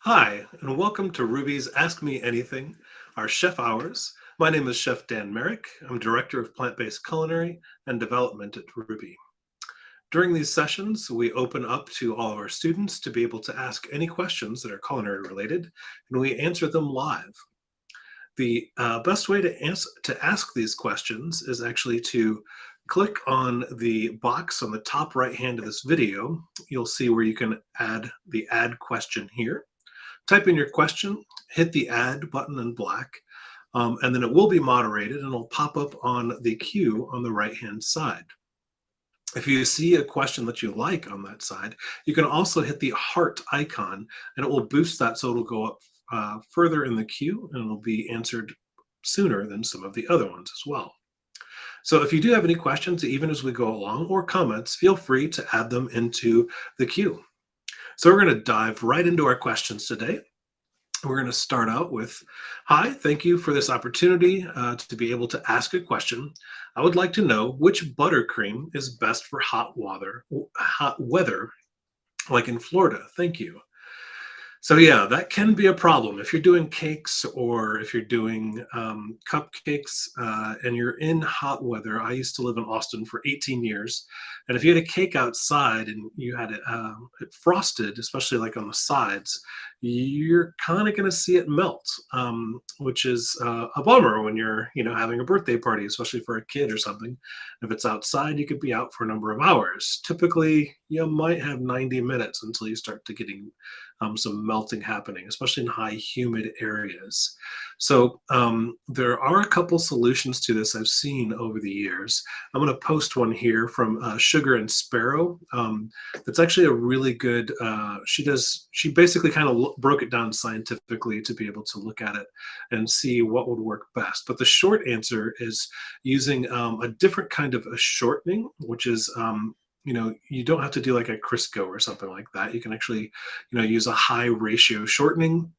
Hi, and welcome to Ruby's Ask Me Anything, our chef hours. My name is Chef Dan Marek. I'm Director of Plant-Based Culinary and Development at Ruby. During these sessions, we open up to all of our students to be able to ask any questions that are culinary related, and we answer them live. The best way to ask these questions is actually to click on the box on the top right hand of this video. You'll see where you can add the add question here. Type in your question, hit the add button in black, and then it will be moderated and it'll pop up on the queue on the right hand side. If you see a question that you like on that side, you can also hit the heart icon and it will boost that so it'll go up further in the queue and it'll be answered sooner than some of the other ones as well. So if you do have any questions, even as we go along, or comments, feel free to add them into the queue. So we're going to dive right into our questions today. We're going to start out with, hi, thank you for this opportunity to be able to ask a question. I would like to know which buttercream is best for hot weather, like in Florida. Thank you. So yeah, that can be a problem if you're doing cakes or if you're doing cupcakes and you're in hot weather. I used to live in Austin for 18 years, and if you had a cake outside and you had it frosted, especially like on the sides, you're kind of going to see it melt, which is a bummer when you're having a birthday party, especially for a kid or something. If it's outside, you could be out for a number of hours. Typically, you might have 90 minutes until you start to getting some melting happening, especially in high humid areas. So there are a couple solutions to this I've seen over the years. I'm going to post one here from Sugar and Sparrow. That's actually a really good. She basically kind of broke it down scientifically to be able to look at it and see what would work best. But the short answer is using a different kind of a shortening, which is you don't have to do like a Crisco or something like that. You can actually, use a high ratio shortening,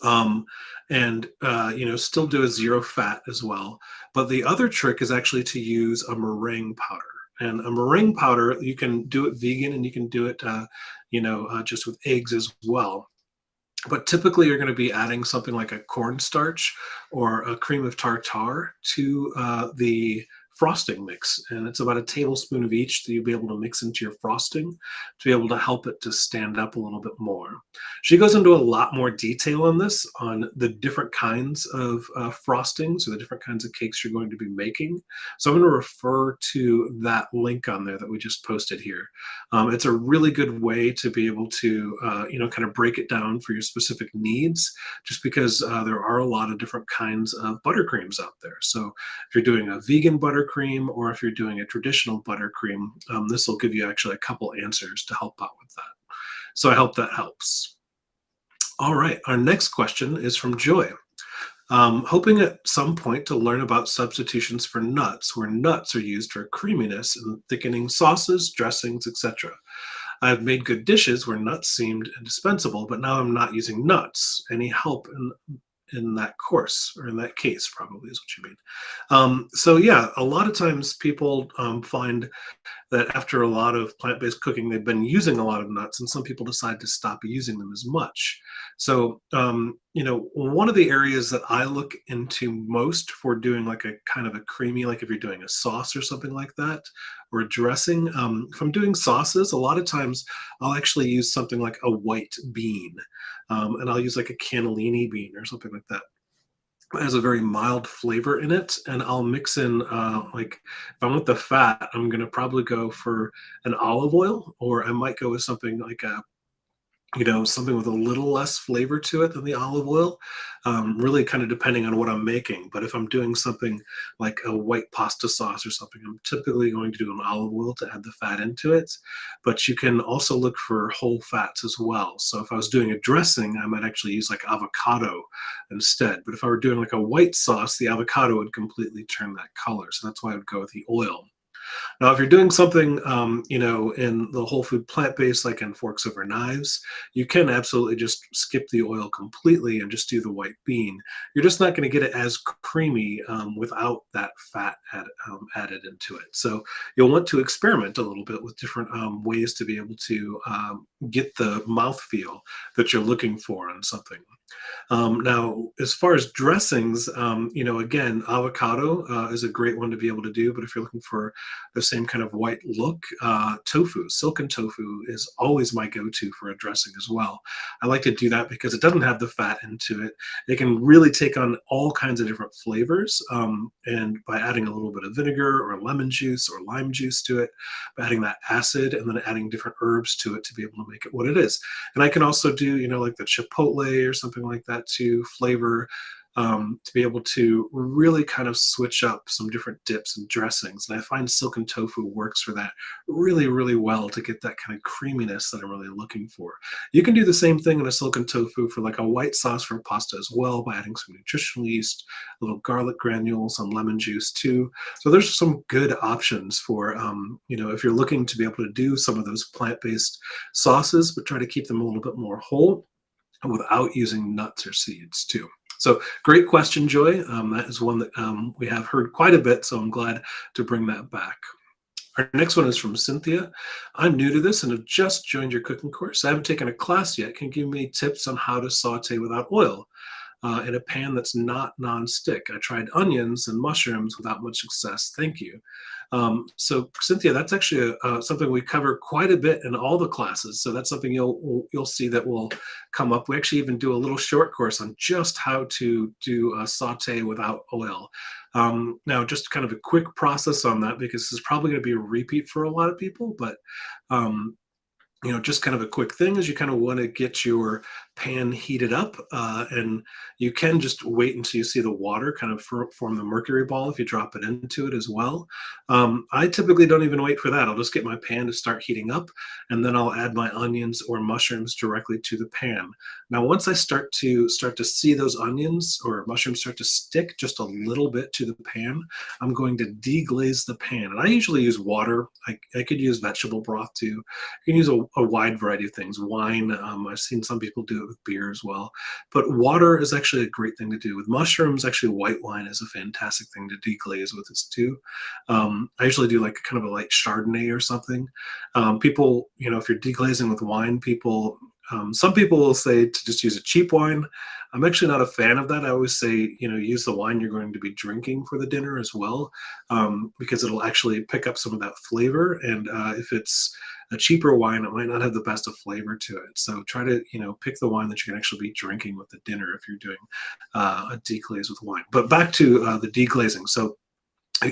um, and still do a zero fat as well. But the other trick is actually to use a meringue powder. And a meringue powder, you can do it vegan and you can do it, just with eggs as well. But typically, you're going to be adding something like a cornstarch or a cream of tartar to the frosting mix. And it's about a tablespoon of each that you'll be able to mix into your frosting to be able to help it to stand up a little bit more. She goes into a lot more detail on this, on the different kinds of frostings or the different kinds of cakes you're going to be making. So I'm going to refer to that link on there that we just posted here. It's a really good way to be able to, kind of break it down for your specific needs, just because there are a lot of different kinds of buttercreams out there. So if you're doing a vegan buttercream or if you're doing a traditional buttercream, this will give you actually a couple answers to help out with that. So I hope that helps. All right, our next question is from Joy. Hoping at some point to learn about substitutions for nuts, where nuts are used for creaminess and thickening sauces, dressings, etc. I've made good dishes where nuts seemed indispensable, but now I'm not using nuts. Any help in that course, or in that case, probably is what you mean. So yeah, a lot of times people find that after a lot of plant-based cooking, they've been using a lot of nuts, and some people decide to stop using them as much. So, one of the areas that I look into most for doing like a kind of a creamy, like if you're doing a sauce or something like that, or a dressing, if I'm doing sauces, a lot of times I'll actually use something like a white bean, and I'll use like a cannellini bean or something like that. It has a very mild flavor in it, and I'll mix in like if I want the fat, I'm gonna probably go for an olive oil, or I might go with something like something with a little less flavor to it than the olive oil, really kind of depending on what I'm making. But if I'm doing something like a white pasta sauce or something, I'm typically going to do an olive oil to add the fat into it. But you can also look for whole fats as well. So if I was doing a dressing, I might actually use like avocado instead. But if I were doing like a white sauce, the avocado would completely turn that color. So that's why I would go with the oil. Now, if you're doing something, in the whole food plant-based, like in forks over knives, you can absolutely just skip the oil completely and just do the white bean. You're just not going to get it as creamy without that fat added into it. So you'll want to experiment a little bit with different ways to be able to get the mouthfeel that you're looking for on something. Now, as far as dressings, again, avocado is a great one to be able to do. But if you're looking for the same kind of white look, tofu, silken tofu is always my go-to for a dressing as well. I like to do that because it doesn't have the fat into it. It can really take on all kinds of different flavors. And by adding a little bit of vinegar or lemon juice or lime juice to it, by adding that acid and then adding different herbs to it to be able to make it what it is. And I can also do, like the chipotle or something like that to flavor, to be able to really kind of switch up some different dips and dressings. And I find silken tofu works for that really, really well to get that kind of creaminess that I'm really looking for. You can do the same thing in a silken tofu for like a white sauce for pasta as well by adding some nutritional yeast, a little garlic granules, some lemon juice too. So there's some good options for, if you're looking to be able to do some of those plant-based sauces, but try to keep them a little bit more whole without using nuts or seeds too. So great question, Joy. That is one that we have heard quite a bit, so I'm glad to bring that back. Our next one is from Cynthia. I'm new to this and have just joined your cooking course. I haven't taken a class yet. Can you give me tips on how to saute without oil in a pan that's not non-stick? I tried onions and mushrooms without much success. Thank you. So Cynthia, that's actually something we cover quite a bit in all the classes. So that's something you'll see that will come up. We actually even do a little short course on just how to do a saute without oil. Now, just kind of a quick process on that, because this is probably going to be a repeat for a lot of people, but just kind of a quick thing is you kind of want to get your pan heated up, and you can just wait until you see the water kind of form the mercury ball if you drop it into it as well. I typically don't even wait for that. I'll just get my pan to start heating up, and then I'll add my onions or mushrooms directly to the pan. Now, once I start to see those onions or mushrooms start to stick just a little bit to the pan, I'm going to deglaze the pan. And I usually use water. I could use vegetable broth too. You can use a wide variety of things. Wine, I've seen some people do it with beer as well. But water is actually a great thing to do. With mushrooms, actually white wine is a fantastic thing to deglaze with this too. I usually do like kind of a light Chardonnay or something. People, if you're deglazing with wine, some people will say to just use a cheap wine. I'm actually not a fan of that. I always say, use the wine you're going to be drinking for the dinner as well, because it'll actually pick up some of that flavor. And if it's a cheaper wine, it might not have the best of flavor to it. So try to, pick the wine that you can actually be drinking with the dinner if you're doing a deglaze with wine. But back to the deglazing. So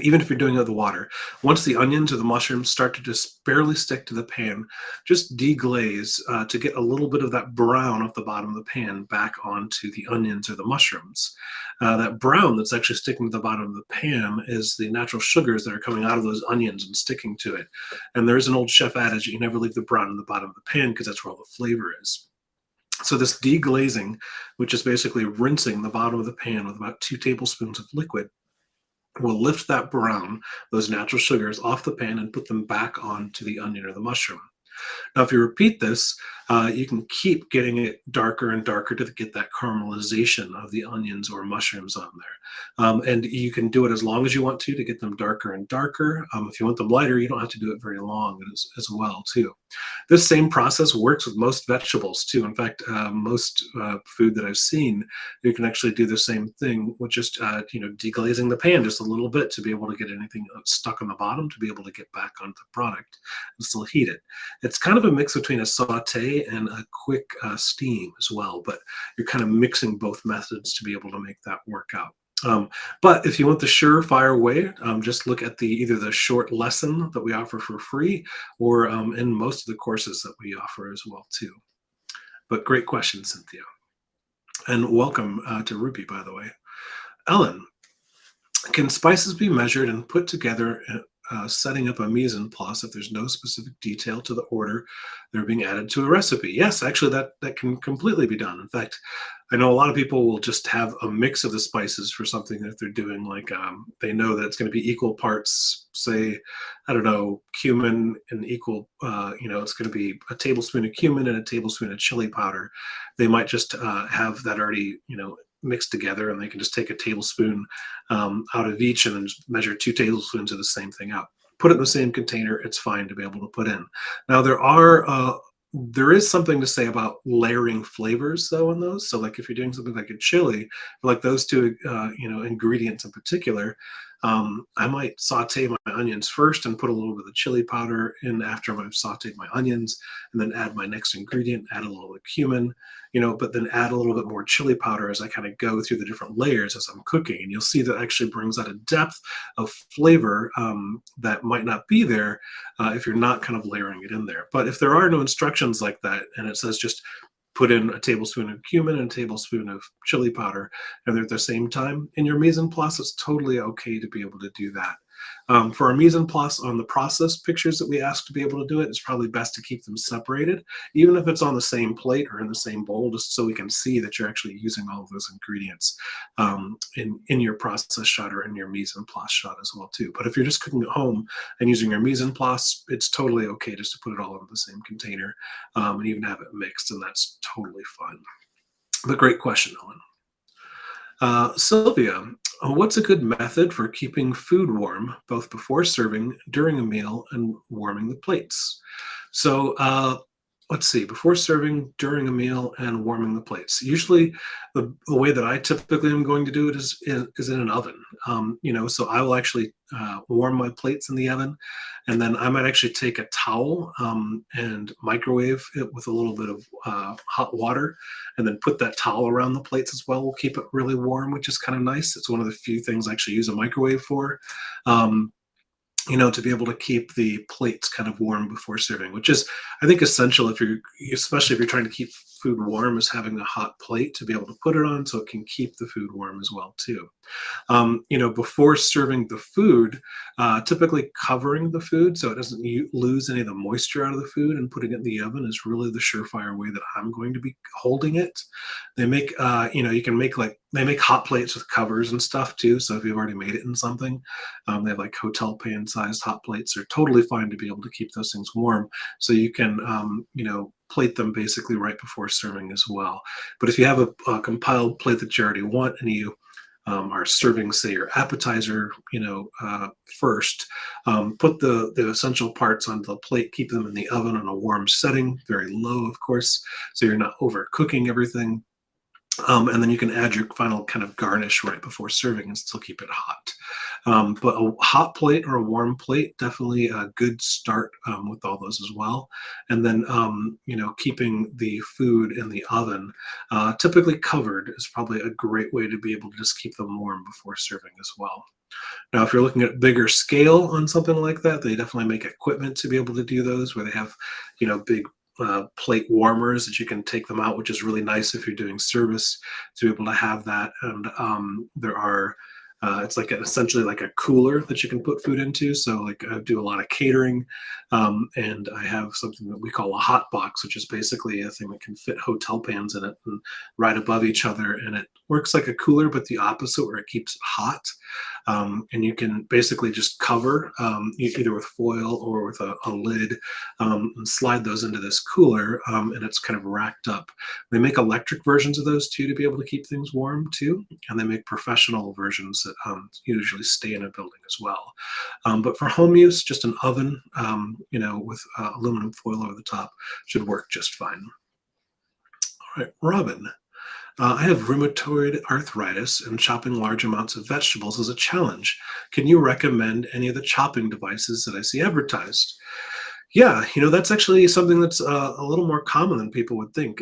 even if you're doing it with the water, once the onions or the mushrooms start to just barely stick to the pan, just deglaze to get a little bit of that brown off the bottom of the pan back onto the onions or the mushrooms. That brown that's actually sticking to the bottom of the pan is the natural sugars that are coming out of those onions and sticking to it. And there's an old chef adage, you never leave the brown in the bottom of the pan because that's where all the flavor is. So this deglazing, which is basically rinsing the bottom of the pan with about 2 tablespoons of liquid, will lift that brown, those natural sugars, off the pan and put them back onto the onion or the mushroom. Now, if you repeat this, you can keep getting it darker and darker to get that caramelization of the onions or mushrooms on there. And you can do it as long as you want to get them darker and darker. If you want them lighter, you don't have to do it very long as well, too. This same process works with most vegetables, too. In fact, most food that I've seen, you can actually do the same thing with just, deglazing the pan just a little bit to be able to get anything stuck on the bottom to be able to get back onto the product and still heat it. It's kind of a mix between a saute and a quick steam as well, but you're kind of mixing both methods to be able to make that work out. But if you want the surefire way, just look at either the short lesson that we offer for free or in most of the courses that we offer as well too. But great question, Cynthia. And welcome to Ruby, by the way. Ellen, can spices be measured and put together setting up a mise en place if there's no specific detail to the order they're being added to a recipe. Yes, actually, that can completely be done. In fact, I know a lot of people will just have a mix of the spices for something that they're doing. Like they know that it's going to be equal parts, say, I don't know, cumin and equal, it's going to be a tablespoon of cumin and a tablespoon of chili powder. They might just have that already, mixed together, and they can just take a tablespoon out of each and then just measure 2 tablespoons of the same thing out. Put it in the same container. It's fine to be able to put in. Now there is something to say about layering flavors though in those. So like if you're doing something like a chili, like those two ingredients in particular, I might saute my onions first and put a little bit of chili powder in after I've sauteed my onions, and then add my next ingredient, add a little bit of cumin, but then add a little bit more chili powder as I kind of go through the different layers as I'm cooking. And you'll see that actually brings out a depth of flavor that might not be there if you're not kind of layering it in there. But if there are no instructions like that, and it says just put in a tablespoon of cumin and a tablespoon of chili powder, and they're at the same time in your mise en place, it's totally okay to be able to do that. For our mise en place on the process pictures that we ask to be able to do it, it's probably best to keep them separated, even if it's on the same plate or in the same bowl, just so we can see that you're actually using all of those ingredients in your process shot or in your mise en place shot as well too. But if you're just cooking at home and using your mise en place, it's totally okay just to put it all in the same container and even have it mixed, and that's totally fine. But great question, Ellen. Sylvia, what's a good method for keeping food warm, both before serving, during a meal, and warming the plates? So let's see, before serving, during a meal, and warming the plates. Usually the way that I typically am going to do it is in an oven. So I will actually warm my plates in the oven, and then I might actually take a towel and microwave it with a little bit of hot water, and then put that towel around the plates as well. We'll keep it really warm, which is kind of nice. It's one of the few things I actually use a microwave for. To be able to keep the plates kind of warm before serving, which is, I think, essential especially if you're trying to keep food warm, is having a hot plate to be able to put it on so it can keep the food warm as well too. Before serving the food, typically covering the food so it doesn't lose any of the moisture out of the food, and putting it in the oven is really the surefire way that I'm going to be holding it. They make, they make hot plates with covers and stuff too. So if you've already made it in something, they have like hotel pan sized hot plates. They're totally fine to be able to keep those things warm. So you can, plate them basically right before serving as well. But if you have a compiled plate that you already want, and you are serving, say, your appetizer, first, put the essential parts onto the plate, keep them in the oven on a warm setting, very low, of course, so you're not overcooking everything. And then you can add your final kind of garnish right before serving and still keep it hot. But a hot plate or a warm plate, definitely a good start with all those as well. And then, keeping the food in the oven, typically covered, is probably a great way to be able to just keep them warm before serving as well. Now, if you're looking at bigger scale on something like that, they definitely make equipment to be able to do those, where they have, big plate warmers that you can take them out, which is really nice if you're doing service to be able to have that. And there are it's like essentially like a cooler that you can put food into. So like I do a lot of catering, and I have something that we call a hot box, which is basically a thing that can fit hotel pans in it and right above each other. And it works like a cooler, but the opposite, where it keeps it hot. And you can basically just cover either with foil or with a lid, and slide those into this cooler, and it's kind of racked up. They make electric versions of those too to be able to keep things warm too, and they make professional versions that usually stay in a building as well. But for home use, just an oven, with aluminum foil over the top should work just fine. All right, Robin. I have rheumatoid arthritis, and chopping large amounts of vegetables is a challenge. Can you recommend any of the chopping devices that I see advertised? Yeah, that's actually something that's a little more common than people would think.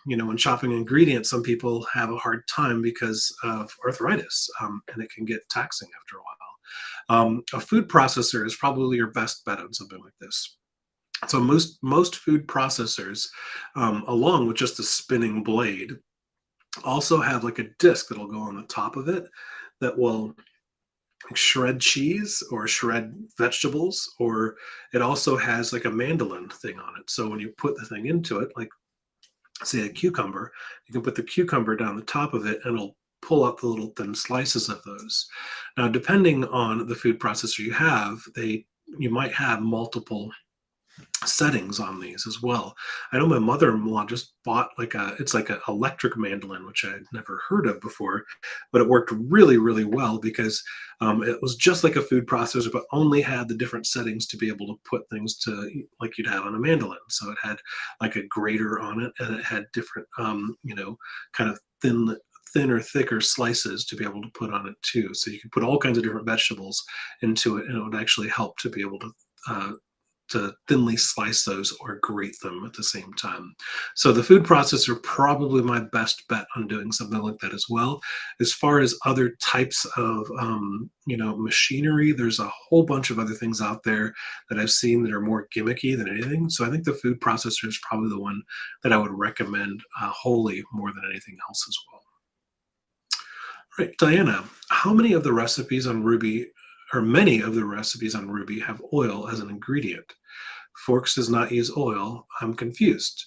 When chopping ingredients, some people have a hard time because of arthritis, and it can get taxing after a while. A food processor is probably your best bet on something like this. So most food processors, along with just a spinning blade, also have like a disc that'll go on the top of it that will shred cheese or shred vegetables, or it also has like a mandolin thing on it. So when you put the thing into it, like say a cucumber, you can put the cucumber down the top of it and it'll pull out the little thin slices of those. Now, depending on the food processor you have, you might have multiple settings on these as well. I know my mother-in-law just bought it's like an electric mandolin, which I had never heard of before, but it worked really, really well because it was just like a food processor, but only had the different settings to be able to put things to like you'd have on a mandolin. So it had like a grater on it, and it had different, kind of thinner, thicker slices to be able to put on it too. So you could put all kinds of different vegetables into it, and it would actually help to be able to thinly slice those or grate them at the same time. So the food processor probably my best bet on doing something like that as well. As far as other types of machinery, there's a whole bunch of other things out there that I've seen that are more gimmicky than anything. So I think the food processor is probably the one that I would recommend wholly more than anything else as well. Right, Diana, how many of the recipes on Ruby or many of the recipes on Ruby have oil as an ingredient? Forks does not use oil. I'm confused.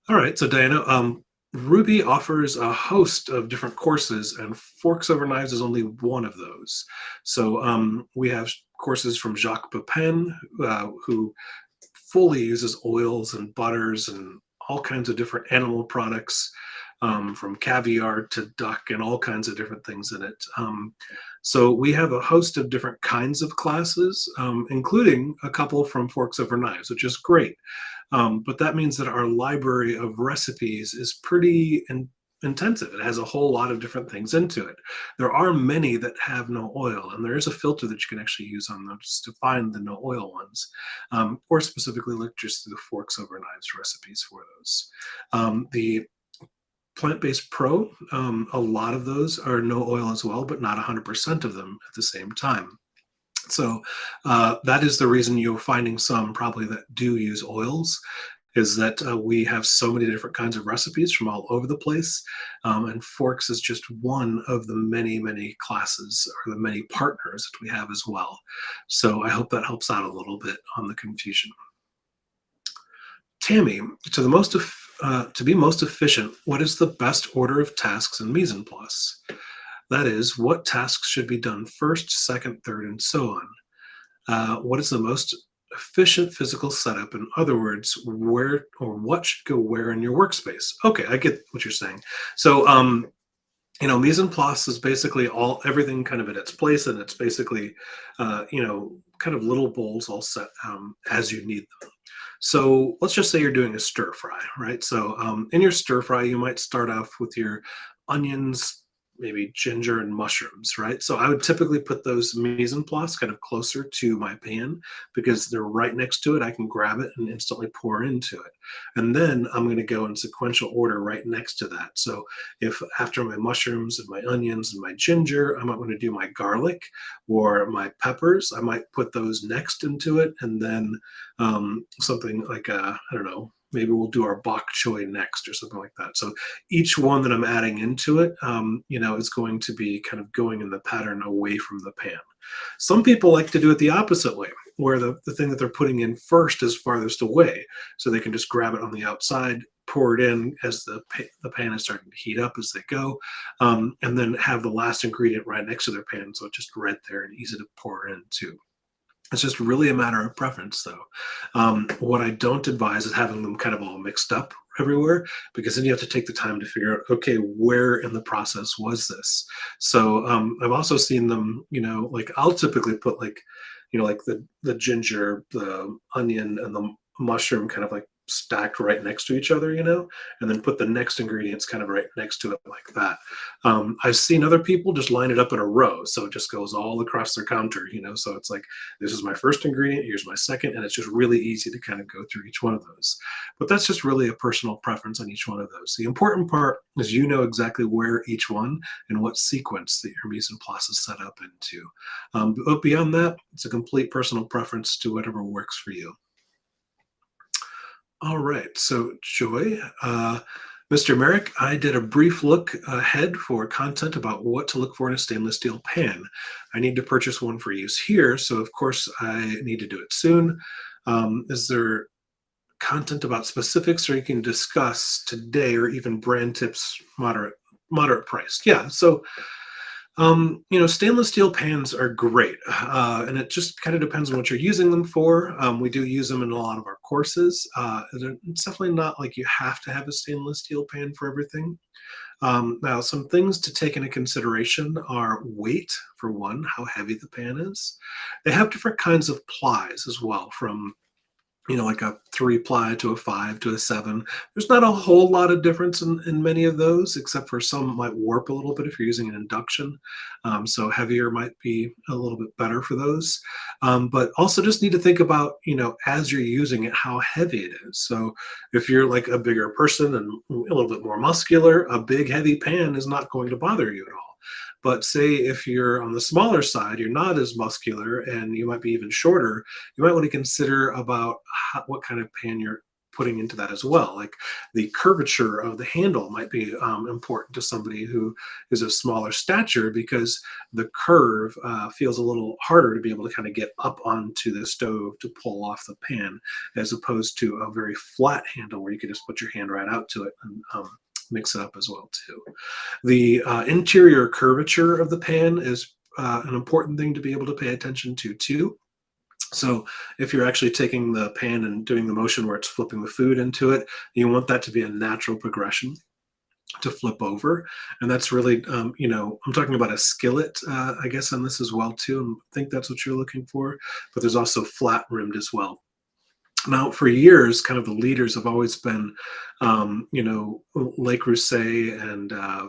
All right, so Diana, Ruby offers a host of different courses, and Forks Over Knives is only one of those. So we have courses from Jacques Pepin, who fully uses oils and butters and all kinds of different animal products, from caviar to duck and all kinds of different things in it. So we have a host of different kinds of classes, including a couple from Forks Over Knives, which is great. But that means that our library of recipes is pretty intensive. It has a whole lot of different things into it. There are many that have no oil, and there is a filter that you can actually use on those to find the no oil ones, or specifically look just through the Forks Over Knives recipes for those. The Plant-based pro, a lot of those are no oil as well, but not 100% of them at the same time. So that is the reason you're finding some probably that do use oils, is that we have so many different kinds of recipes from all over the place. And Forks is just one of the many, many classes or the many partners that we have as well. So I hope that helps out a little bit on the confusion. Tammy, to be most efficient, what is the best order of tasks in mise en place? That is, what tasks should be done first, second, third, and so on. What is the most efficient physical setup? In other words, where or what should go where in your workspace? Okay, I get what you're saying. So, mise en place is basically everything kind of at its place, and it's basically, kind of little bowls all set as you need them. So let's just say you're doing a stir fry, right? So in your stir fry, you might start off with your onions, maybe ginger and mushrooms, right? So I would typically put those mise en place kind of closer to my pan because they're right next to it. I can grab it and instantly pour into it. And then I'm going to go in sequential order right next to that. So if after my mushrooms and my onions and my ginger, I might want to do my garlic or my peppers, I might put those next into it. And then something like, I don't know, maybe we'll do our bok choy next or something like that. So each one that I'm adding into it, is going to be kind of going in the pattern away from the pan. Some people like to do it the opposite way, where the thing that they're putting in first is farthest away. So they can just grab it on the outside, pour it in as the pan is starting to heat up as they go, and then have the last ingredient right next to their pan. So it's just right there and easy to pour in too. It's just really a matter of preference, though. What I don't advise is having them kind of all mixed up everywhere, because then you have to take the time to figure out, okay, where in the process was this? So I've also seen them, like I'll typically put like the ginger, the onion, and the mushroom kind of like stacked right next to each other, and then put the next ingredients kind of right next to it like that. I've seen other people just line it up in a row, so it just goes all across their counter, so it's like, this is my first ingredient, here's my second, and it's just really easy to kind of go through each one of those. But that's just really a personal preference on each one of those. The important part is exactly where each one and what sequence that your mise en place is set up into. But beyond that, it's a complete personal preference to whatever works for you. All right, so Joy, Mr. Merrick, I did a brief look ahead for content about what to look for in a stainless steel pan. I need to purchase one for use here, so of course I need to do it soon. Is there content about specifics or you can discuss today or even brand tips moderate priced? Yeah, so stainless steel pans are great, and it just kind of depends on what you're using them for. We do use them in a lot of our courses. It's definitely not like you have to have a stainless steel pan for everything. Now, some things to take into consideration are weight, for one, how heavy the pan is. They have different kinds of plies as well, from like a 3 ply to a 5 to a 7. There's not a whole lot of difference in many of those, except for some might warp a little bit if you're using an induction. So heavier might be a little bit better for those. But also just need to think about, as you're using it, how heavy it is. So if you're like a bigger person and a little bit more muscular, a big heavy pan is not going to bother you at all. But say if you're on the smaller side, you're not as muscular and you might be even shorter, you might want to consider about what kind of pan you're putting into that as well. Like the curvature of the handle might be important to somebody who is of smaller stature because the curve feels a little harder to be able to kind of get up onto the stove to pull off the pan, as opposed to a very flat handle where you can just put your hand right out to it and mix it up as well too. The interior curvature of the pan is an important thing to be able to pay attention to too. So if you're actually taking the pan and doing the motion where it's flipping the food into it, you want that to be a natural progression to flip over. And that's really, I'm talking about a skillet, I guess, on this as well too. And I think that's what you're looking for. But there's also flat rimmed as well. Now, for years, kind of the leaders have always been, Lake Rouxbe and uh,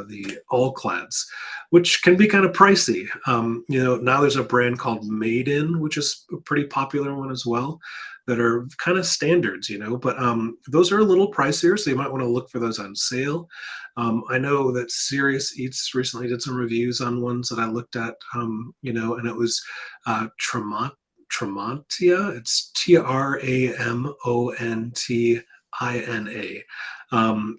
the all clads, which can be kind of pricey. Now there's a brand called Made In, which is a pretty popular one as well, that are kind of standards, but those are a little pricier, so you might want to look for those on sale. I know that Serious Eats recently did some reviews on ones that I looked at, and it was Tramontia. It's Tramontina.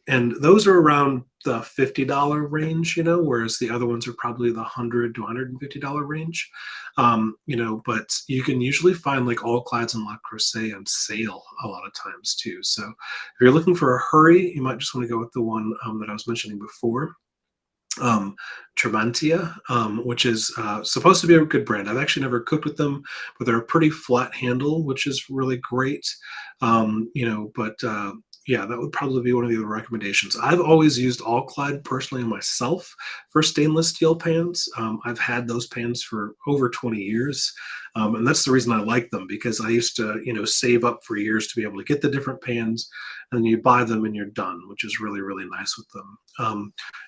And those are around the $50 range, whereas the other ones are probably the $100 to $150 range. But you can usually find like all clads and La Creuset on sale a lot of times too. So if you're looking for a hurry, you might just want to go with the one that I was mentioning before, Tramontia, which is supposed to be a good brand. I've actually never cooked with them, but they're a pretty flat handle, which is really great. But yeah, that would probably be one of the other recommendations. I've always used All-Clad personally myself for stainless steel pans. I've had those pans for over 20 years. And that's the reason I like them, because I used to, save up for years to be able to get the different pans, and you buy them and you're done, which is really, really nice with them.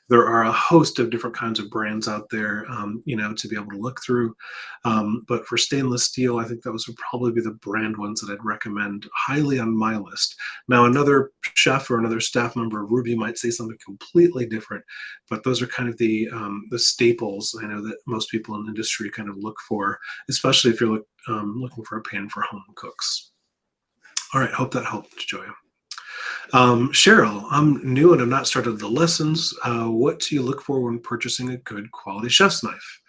There are a host of different kinds of brands out there, to be able to look through. But for stainless steel, I think those would probably be the brand ones that I'd recommend highly on my list. Now, another chef or another staff member of Rouxbe might say something completely different, but those are kind of the staples I know that most people in the industry kind of look for, especially if you're looking for a pan for home cooks. All right, hope that helped, Joya. Cheryl, I'm new and I've not started the lessons. What do you look for when purchasing a good quality chef's knife?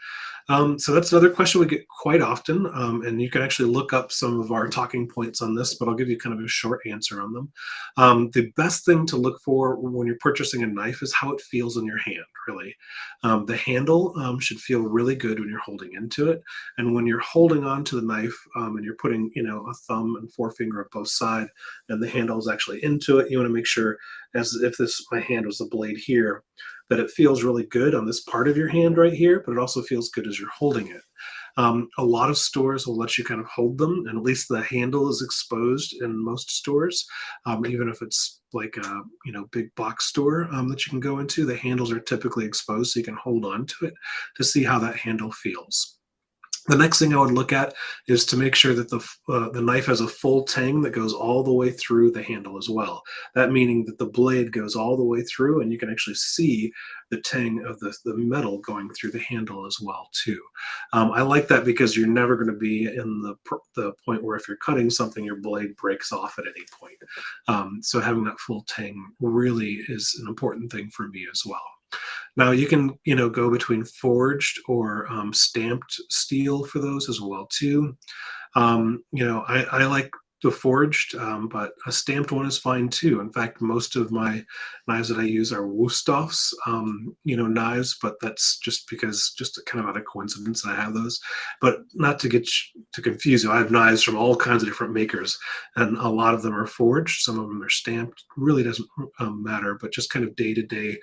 So that's another question we get quite often, and you can actually look up some of our talking points on this, but I'll give you kind of a short answer on them. The best thing to look for when you're purchasing a knife is how it feels in your hand, really. The handle should feel really good when you're holding into it, and when you're holding on to the knife and you're putting, a thumb and forefinger at both sides, and the handle is actually into it, you want to make sure, as if my hand was the blade here, that it feels really good on this part of your hand right here, but it also feels good as you're holding it. A lot of stores will let you kind of hold them, and at least the handle is exposed in most stores. Even if it's like a big box store that you can go into, the handles are typically exposed, so you can hold on to it to see how that handle feels. The next thing I would look at is to make sure that the knife has a full tang that goes all the way through the handle as well. That meaning that the blade goes all the way through, and you can actually see the tang of the metal going through the handle as well too. I like that because you're never going to be in the point where if you're cutting something, your blade breaks off at any point. So having that full tang really is an important thing for me as well. Now you can, go between forged or stamped steel for those as well too. I like the forged, but a stamped one is fine too. In fact, most of my knives that I use are Wusthoffs, knives, but that's just because, just kind of out of coincidence that I have those. But not to to confuse you, I have knives from all kinds of different makers, and a lot of them are forged. Some of them are stamped. Really doesn't matter, but just kind of day to day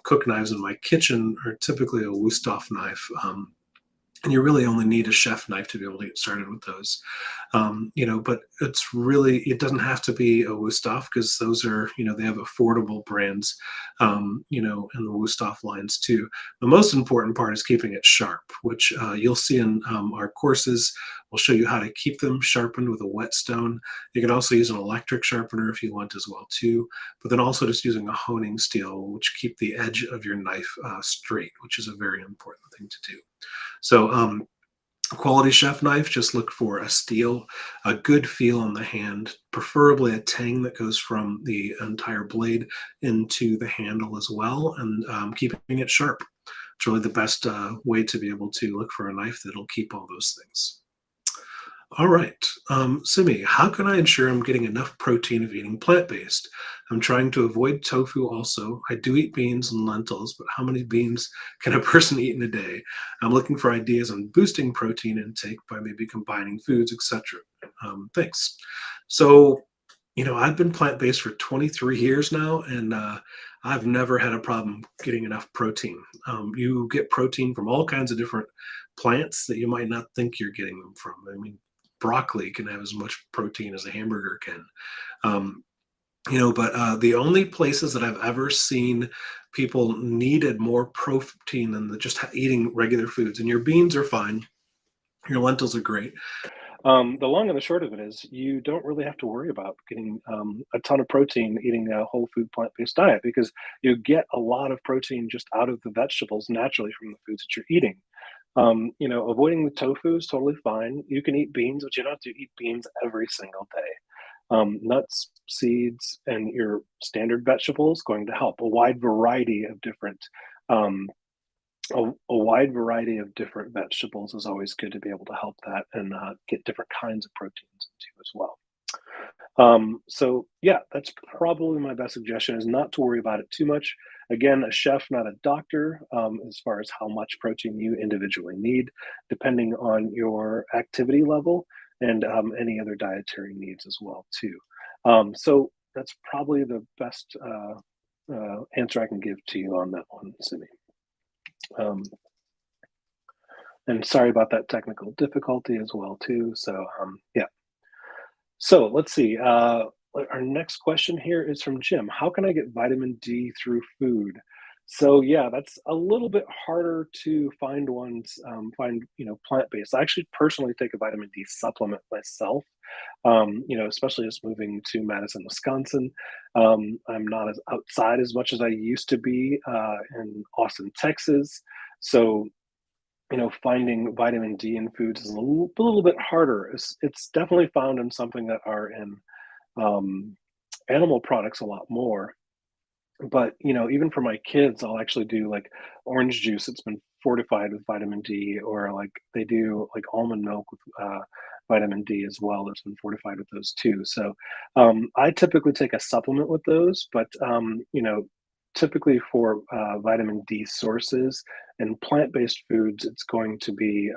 cook knives in my kitchen are typically a Wusthof knife. And you really only need a chef knife to be able to get started with those. But it doesn't have to be a Wusthof because those are, they have affordable brands, and the Wusthof lines too. The most important part is keeping it sharp, which you'll see in our courses. We'll show you how to keep them sharpened with a whetstone. You can also use an electric sharpener if you want as well too, but then also just using a honing steel, which keep the edge of your knife straight, which is a very important thing to do. So, quality chef knife, just look for a steel, a good feel on the hand, preferably a tang that goes from the entire blade into the handle as well, and keeping it sharp. It's really the best way to be able to look for a knife that'll keep all those things. All right. Simi, how can I ensure I'm getting enough protein of eating plant based? I'm trying to avoid tofu also. I do eat beans and lentils, but how many beans can a person eat in a day? I'm looking for ideas on boosting protein intake by maybe combining foods, etc. Thanks. So, I've been plant based for 23 years now, and I've never had a problem getting enough protein. You get protein from all kinds of different plants that you might not think you're getting them from. I mean, broccoli can have as much protein as a hamburger can. Um, but the only places that I've ever seen people needed more protein than just eating regular foods, and your beans are fine, your lentils are great. The long and the short of it is you don't really have to worry about getting a ton of protein eating a whole food plant-based diet because you get a lot of protein just out of the vegetables naturally from the foods that you're eating. Avoiding the tofu is totally fine. You can eat beans, but you don't have to eat beans every single day. Nuts, seeds, and your standard vegetables going to help. Um, a wide variety of different vegetables is always good to be able to help that and get different kinds of proteins into as well. So yeah, that's probably my best suggestion is not to worry about it too much. Again, a chef, not a doctor, as far as how much protein you individually need, depending on your activity level and any other dietary needs as well too. So that's probably the best answer I can give to you on that one, Simi. Um, and sorry about that technical difficulty as well too. So yeah. So let's see. Our next question here is from Jim. How can I get vitamin D through food? So yeah, that's a little bit harder to find ones, find plant based. I actually personally take a vitamin D supplement myself. Especially just moving to Madison, Wisconsin. I'm not as outside as much as I used to be in Austin, Texas. So finding vitamin D in foods is a little bit harder. It's definitely found in something that are in um, animal products a lot more. But even for my kids, I'll actually do like orange juice that's been fortified with vitamin D, or like they do like almond milk with vitamin D as well. That's been fortified with those too. So I typically take a supplement with those, but typically for vitamin D sources and plant-based foods, it's going to be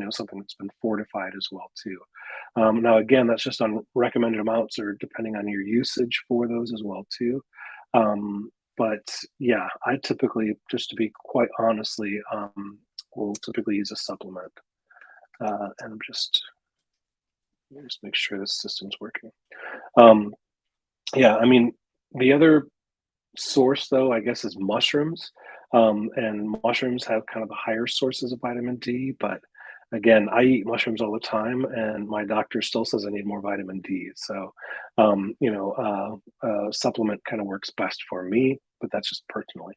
something that's been fortified as well too. Now, again, that's just on recommended amounts or depending on your usage for those as well too. But yeah, I typically, just to be quite honestly, will typically use a supplement. And let me just make sure this system's working. Um, yeah, I mean, the other source though, I guess, is mushrooms. And mushrooms have kind of the higher sources of vitamin D, but Again, I eat mushrooms all the time, and my doctor still says I need more vitamin D. So, supplement kind of works best for me, but that's just personally.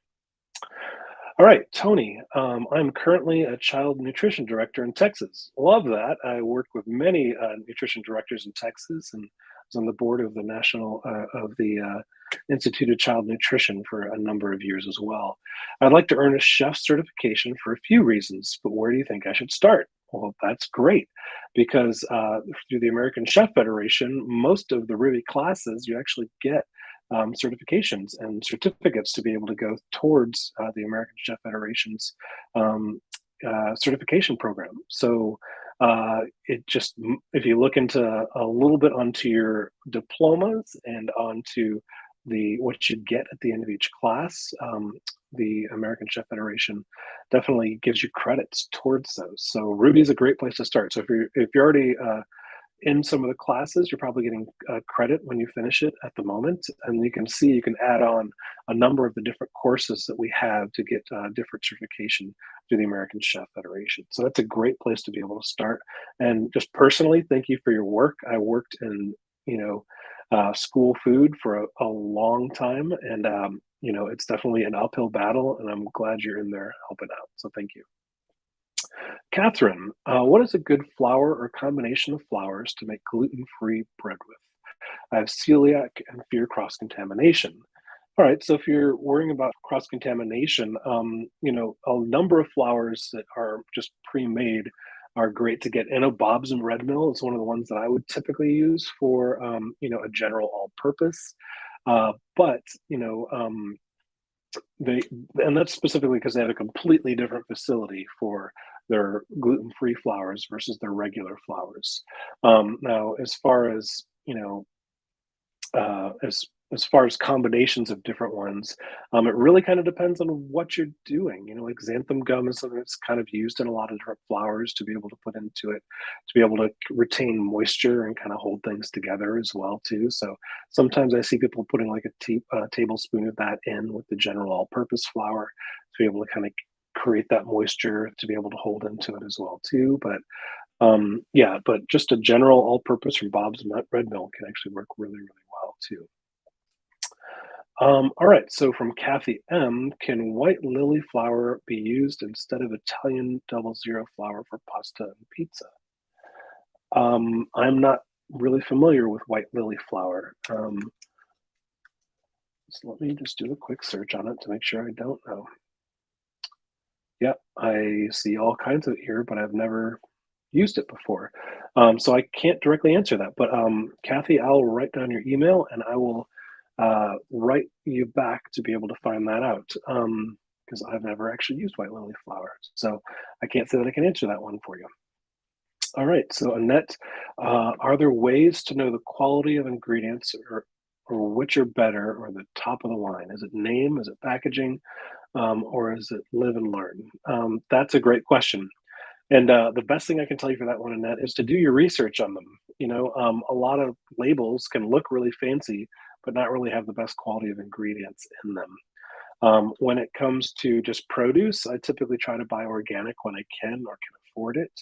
All right, Tony. I'm currently a child nutrition director in Texas. Love that. I work with many nutrition directors in Texas, and was on the board of the National of the Institute of Child Nutrition for a number of years as well. I'd like to earn a chef certification for a few reasons, but where do you think I should start? Well, that's great because through the American Chef Federation, most of the Ruby classes you actually get certifications and certificates to be able to go towards the American Chef Federation's certification program. So if you look into a little bit onto your diplomas and onto the what you get at the end of each class, the American Chef Federation definitely gives you credits towards those. So Ruby is a great place to start. So if you're already in some of the classes, you're probably getting credit when you finish it at the moment. And you can see you can add on a number of the different courses that we have to get different certification through the American Chef Federation. So that's a great place to be able to start. And just personally, thank you for your work. I worked in, school food for a long time. And, it's definitely an uphill battle. And I'm glad you're in there helping out. So thank you. Catherine, what is a good flour or combination of flours to make gluten-free bread with? I have celiac and fear cross-contamination. All right, so if you're worrying about cross-contamination, a number of flours that are just pre-made are great to get. I know Bob's and Red Mill is one of the ones that I would typically use for, a general all-purpose. But, they and that's specifically because they have a completely different facility for their gluten-free flours versus their regular flours. Now, as far as as far as combinations of different ones, it really kind of depends on what you're doing. Like xanthan gum is something that's kind of used in a lot of different flours to be able to put into it, to be able to retain moisture and kind of hold things together as well too. So sometimes I see people putting like a tablespoon of that in with the general all-purpose flour to be able to kind of create that moisture to be able to hold into it as well too. But yeah, but just a general all-purpose from Bob's Red Mill can actually work really, really well too. All right, so from Kathy M, can white lily flour be used instead of Italian double zero flour for pasta and pizza? I'm not really familiar with white lily flour. So let me just do a quick search on it to make sure I don't know. Yeah, I see all kinds of it here, but I've never used it before. So I can't directly answer that. But Kathy, I'll write down your email and I will write you back to be able to find that out. Because I've never actually used white lily flour. So I can't say that I can answer that one for you. All right. So Annette, are there ways to know the quality of ingredients or which are better or the top of the line? Is it name? Is it packaging? Or is it live and learn? That's a great question. And the best thing I can tell you for that one, Annette, is to do your research on them. A lot of labels can look really fancy, but not really have the best quality of ingredients in them. When it comes to just produce, I typically try to buy organic when I can or can afford it.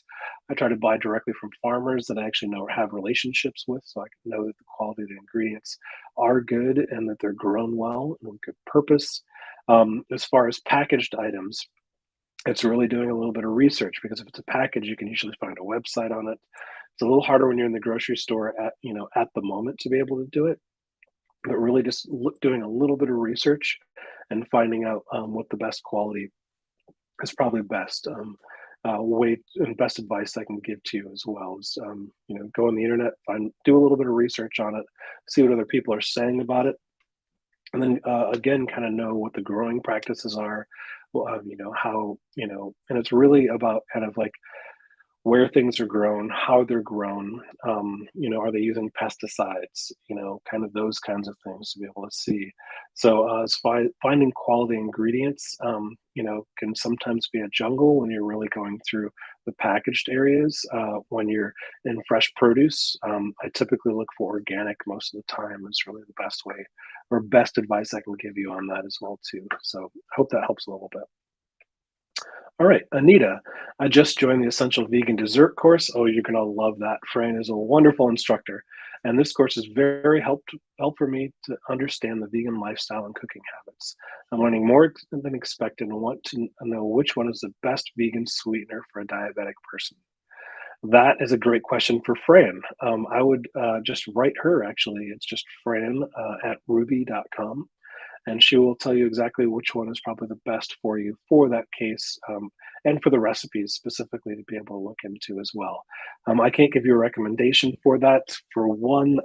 I try to buy directly from farmers that I actually know or have relationships with, so I can know that the quality of the ingredients are good and that they're grown well and with good purpose. As far as packaged items, it's really doing a little bit of research because if it's a package, you can usually find a website on it. It's a little harder when you're in the grocery store at the moment to be able to do it, but really just doing a little bit of research and finding out what the best quality is probably best. Way and best advice I can give to you as well is go on the internet, do a little bit of research on it, see what other people are saying about it, and then again kind of know what the growing practices are. Well, how and it's really about kind of like where things are grown, how they're grown, are they using pesticides, kind of those kinds of things to be able to see. So as finding quality ingredients, can sometimes be a jungle when you're really going through the packaged areas. When you're in fresh produce, I typically look for organic most of the time is really the best way or best advice I can give you on that as well too. So I hope that helps a little bit. All right, Anita, I just joined the Essential Vegan Dessert course. Oh, you're gonna love that. Fran is a wonderful instructor, and this course is very help for me to understand the vegan lifestyle and cooking habits. I'm learning more than expected and want to know which one is the best vegan sweetener for a diabetic person. That is a great question for Fran. I would just write her actually. It's just Fran at Rouxbe.com, and she will tell you exactly which one is probably the best for you for that case, and for the recipes specifically to be able to look into as well. I can't give you a recommendation for that. For one,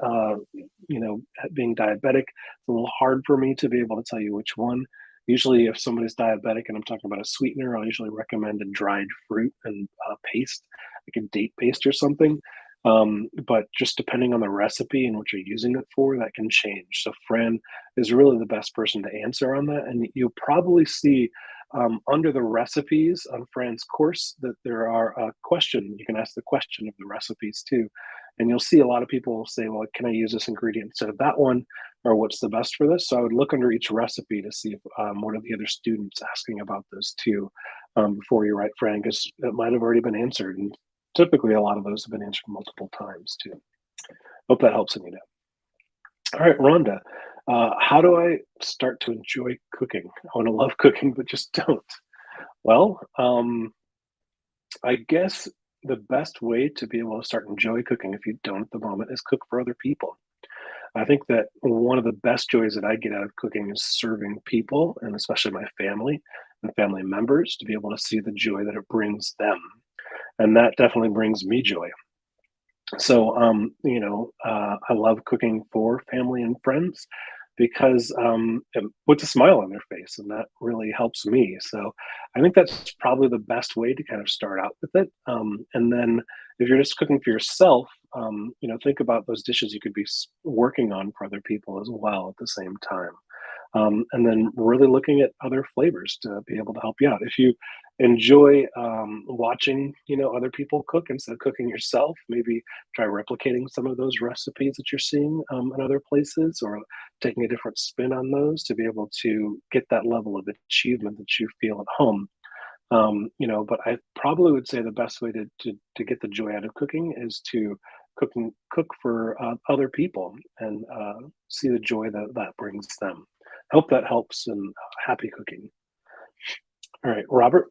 being diabetic, it's a little hard for me to be able to tell you which one. Usually, if somebody's diabetic and I'm talking about a sweetener, I'll usually recommend a dried fruit and paste, like a date paste or something. But just depending on the recipe and what you're using it for, that can change. So, Fran is really the best person to answer on that. And you'll probably see under the recipes on Fran's course that there are a question. You can ask the question of the recipes too. And you'll see a lot of people say, well, can I use this ingredient instead of that one? Or what's the best for this? So I would look under each recipe to see if, what are the other students asking about those too before you write Fran, because it might have already been answered. And typically a lot of those have been answered multiple times too. Hope that helps, Anita. All right, Rhonda, how do I start to enjoy cooking? I want to love cooking, but just don't. Well, I guess the best way to be able to start enjoy cooking, if you don't at the moment, is cook for other people. I think that one of the best joys that I get out of cooking is serving people, and especially my family and family members, to be able to see the joy that it brings them. And that definitely brings me joy. So, I love cooking for family and friends because it puts a smile on their face, and that really helps me. So, I think that's probably the best way to kind of start out with it. And then, if you're just cooking for yourself, think about those dishes you could be working on for other people as well at the same time. And then really looking at other flavors to be able to help you out. If you enjoy watching, other people cook instead of cooking yourself, maybe try replicating some of those recipes that you're seeing in other places, or taking a different spin on those to be able to get that level of achievement that you feel at home. But I probably would say the best way to get the joy out of cooking is to cook for other people and see the joy that that brings them. Hope that helps, and happy cooking. All right, Robert,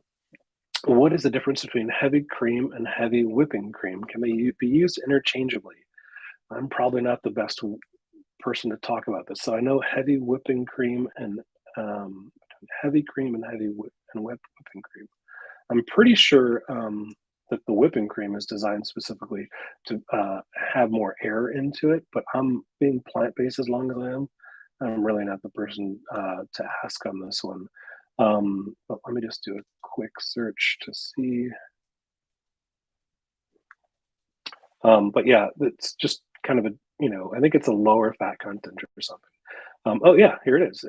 what is the difference between heavy cream and heavy whipping cream? Can they be used interchangeably? I'm probably not the best person to talk about this. So I know heavy whipping cream and um, heavy cream and whipping cream. I'm pretty sure that the whipping cream is designed specifically to have more air into it, but I'm being plant-based as long as I am. I'm really not the person to ask on this one. But let me just do a quick search to see. But yeah, it's just kind of I think it's a lower fat content or something. Oh yeah, here it is.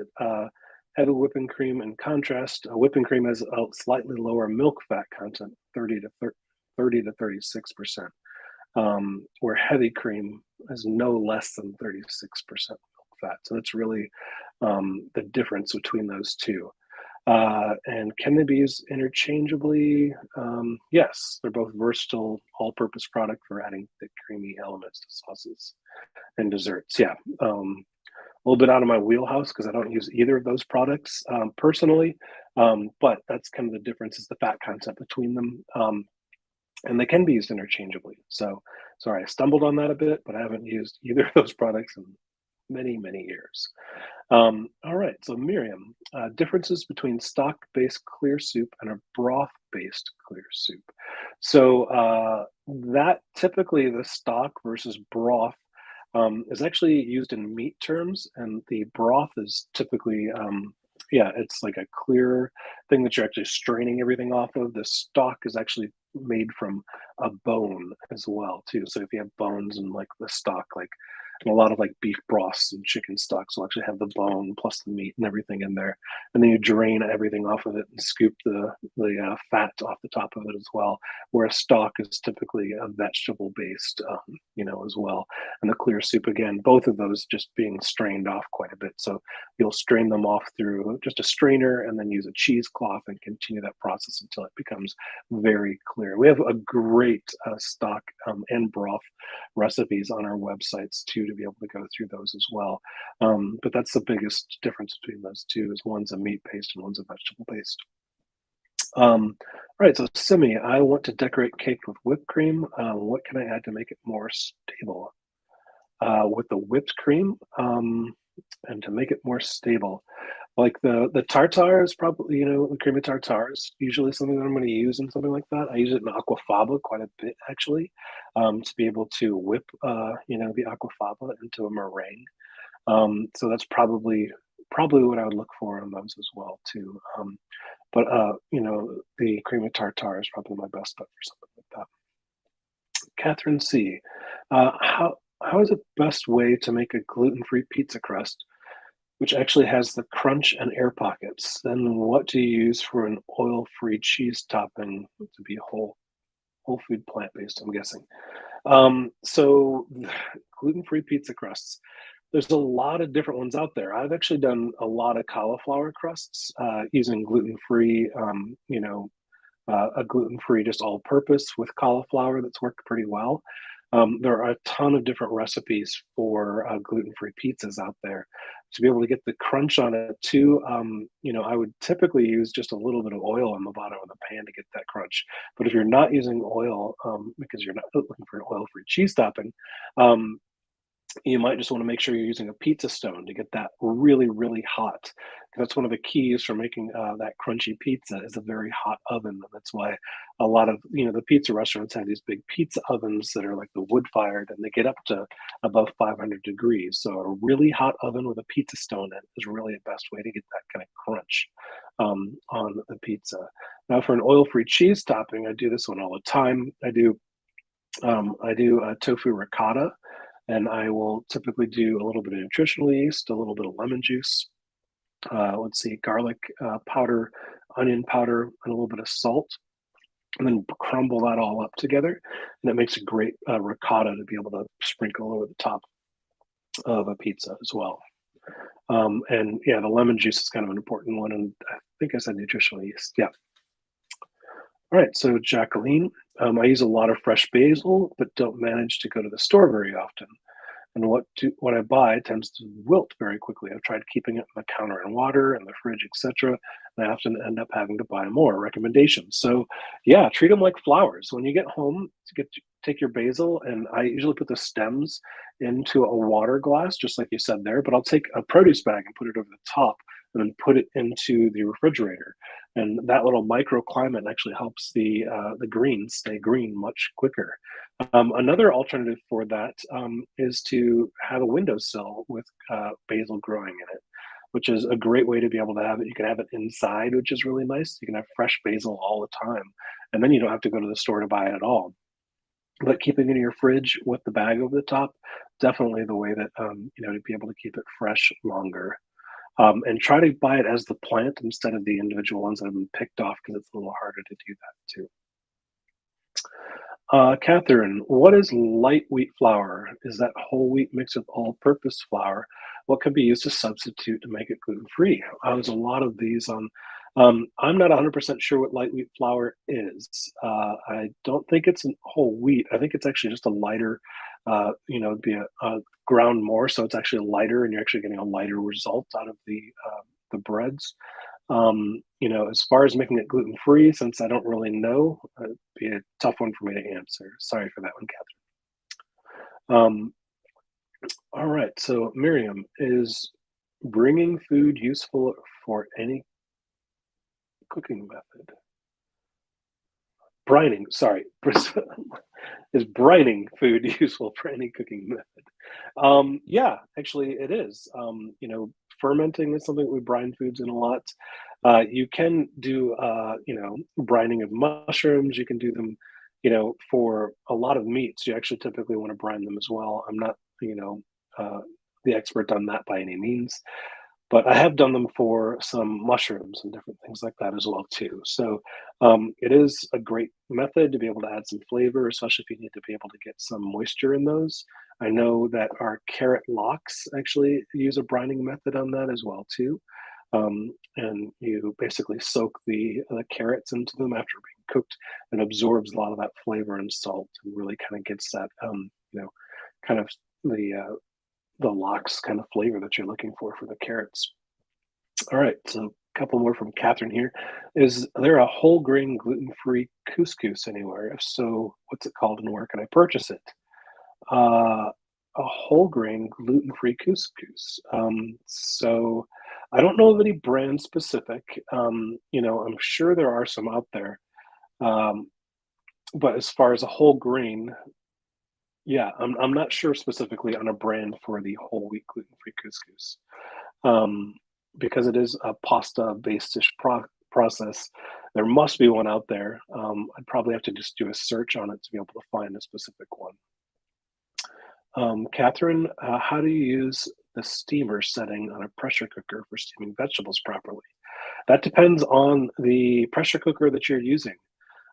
Heavy whipping cream, in contrast, whipping cream has a slightly lower milk fat content, 30 to 36%, where heavy cream has no less than 36% milk fat. So that's really the difference between those two. And can they be used interchangeably? Yes, they're both versatile, all-purpose product for adding thick, creamy elements to sauces and desserts. Yeah, a little bit out of my wheelhouse because I don't use either of those products personally, but that's kind of the difference is the fat content between them, and they can be used interchangeably. So, sorry, I stumbled on that a bit, but I haven't used either of those products in many, many years. All right, so Miriam, differences between stock-based clear soup and a broth-based clear soup. So that typically the stock versus broth is actually used in meat terms, and the broth is typically, yeah, it's like a clear thing that you're actually straining everything off of. The stock is actually made from a bone as well, too. So if you have bones and like the stock, like And a lot of like beef broths and chicken stocks will actually have the bone plus the meat and everything in there. And then you drain everything off of it and scoop the fat off the top of it as well. Whereas stock is typically a vegetable based, as well. And the clear soup again, both of those just being strained off quite a bit. So you'll strain them off through just a strainer and then use a cheesecloth and continue that process until it becomes very clear. We have a great stock and broth recipes on our websites too to be able to go through those as well. But that's the biggest difference between those two is one's a meat based and one's a vegetable based. All right, so Simi, I want to decorate cake with whipped cream. What can I add to make it more stable? With the whipped cream, and to make it more stable. Like the tartar is probably, the creamy tartar is usually something that I'm going to use in something like that. I use it in aquafaba quite a bit actually, to be able to whip, the aquafaba into a meringue. So that's probably what I would look for in those as well too. But the creamy tartar is probably my best bet for something like that. Catherine C. How is the best way to make a gluten-free pizza crust, which actually has the crunch and air pockets? Then what do you use for an oil-free cheese topping to be whole food plant-based, I'm guessing. So gluten-free pizza crusts. There's a lot of different ones out there. I've actually done a lot of cauliflower crusts using gluten-free, a gluten-free, just all-purpose with cauliflower that's worked pretty well. There are a ton of different recipes for gluten-free pizzas out there. To be able to get the crunch on it too, I would typically use just a little bit of oil on the bottom of the pan to get that crunch. But if you're not using oil, because you're not looking for an oil-free cheese topping, um, you might just want to make sure you're using a pizza stone to get that really, really hot. 'Cause that's one of the keys for making that crunchy pizza is a very hot oven. And that's why a lot of the pizza restaurants have these big pizza ovens that are like the wood fired, and they get up to above 500 degrees. So a really hot oven with a pizza stone in it is really the best way to get that kind of crunch on the pizza. Now, for an oil-free cheese topping, I do this one all the time. I do tofu ricotta, and I will typically do a little bit of nutritional yeast, a little bit of lemon juice, let's see, garlic powder, onion powder, and a little bit of salt, and then crumble that all up together. And it makes a great ricotta to be able to sprinkle over the top of a pizza as well. And yeah, the lemon juice is kind of an important one. And I think I said nutritional yeast. Yeah. All right. So, Jacqueline, I use a lot of fresh basil, but don't manage to go to the store very often. And what I buy tends to wilt very quickly. I've tried keeping it on the counter in water and the fridge, etc., and I often end up having to buy more recommendations. So, yeah, treat them like flowers. When you get home, take your basil, and I usually put the stems into a water glass, just like you said there. But I'll take a produce bag and put it over the top, and then put it into the refrigerator. And that little microclimate actually helps the greens stay green much quicker. Another alternative for that is to have a windowsill with basil growing in it, which is a great way to be able to have it. You can have it inside, which is really nice. You can have fresh basil all the time, and then you don't have to go to the store to buy it at all. But keeping it in your fridge with the bag over the top, definitely the way that to be able to keep it fresh longer. And try to buy it as the plant instead of the individual ones that have been picked off because it's a little harder to do that too. Catherine, what is light wheat flour? Is that whole wheat mixed with all-purpose flour? What can be used to substitute to make it gluten-free? There's a lot of these on. I'm not 100% sure what light wheat flour is. I don't think it's an whole wheat. I think it's actually just a lighter, it'd be a ground more, so it's actually lighter, and you're actually getting a lighter result out of the breads. As far as making it gluten free, since I don't really know, it'd be a tough one for me to answer. Sorry for that one, Catherine. All right. So, Miriam, is bringing food useful for any cooking method? Brining, sorry. Is brining food useful for any cooking method? Yeah, actually, it is. Fermenting is something that we brine foods in a lot. You can do, brining of mushrooms. You can do them, for a lot of meats. You actually typically want to brine them as well. I'm not, the expert on that by any means, but I have done them for some mushrooms and different things like that as well too. So it is a great method to be able to add some flavor, especially if you need to be able to get some moisture in those. I know that our carrot lox actually use a brining method on that as well too. And you basically soak the carrots into them after being cooked and absorbs a lot of that flavor and salt and really kind of gets that kind of the the lox kind of flavor that you're looking for the carrots. All right, so a couple more from Catherine here. Is there a whole grain gluten-free couscous anywhere? If so, what's it called and where can I purchase it? Uh, a whole grain gluten-free couscous. So I don't know of any brand specific. I'm sure there are some out there. Um, but as far as a whole grain, yeah, I'm not sure specifically on a brand for the whole wheat gluten-free couscous. Um, because it is a pasta-based process, there must be one out there. I'd probably have to just do a search on it to be able to find a specific one. Catherine, how do you use the steamer setting on a pressure cooker for steaming vegetables properly? That depends on the pressure cooker that you're using.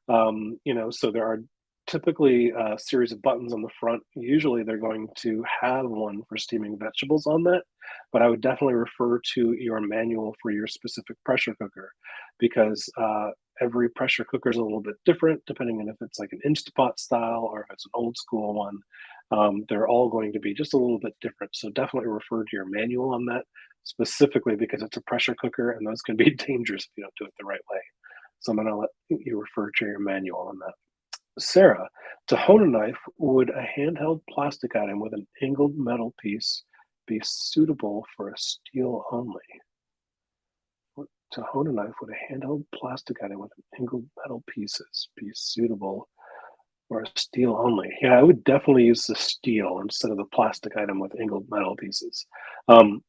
So there are typically a series of buttons on the front. Usually they're going to have one for steaming vegetables on that, but I would definitely refer to your manual for your specific pressure cooker because every pressure cooker is a little bit different depending on if it's like an Instapot style or if it's an old school one. They're all going to be just a little bit different. So definitely refer to your manual on that specifically because it's a pressure cooker and those can be dangerous if you don't do it the right way. So I'm going to let you refer to your manual on that. Sarah, to hone a knife, would a handheld plastic item with an angled metal piece be suitable for a steel only? To hone a knife, would a handheld plastic item with an angled metal pieces be suitable for a steel only? Yeah, I would definitely use the steel instead of the plastic item with angled metal pieces. Um,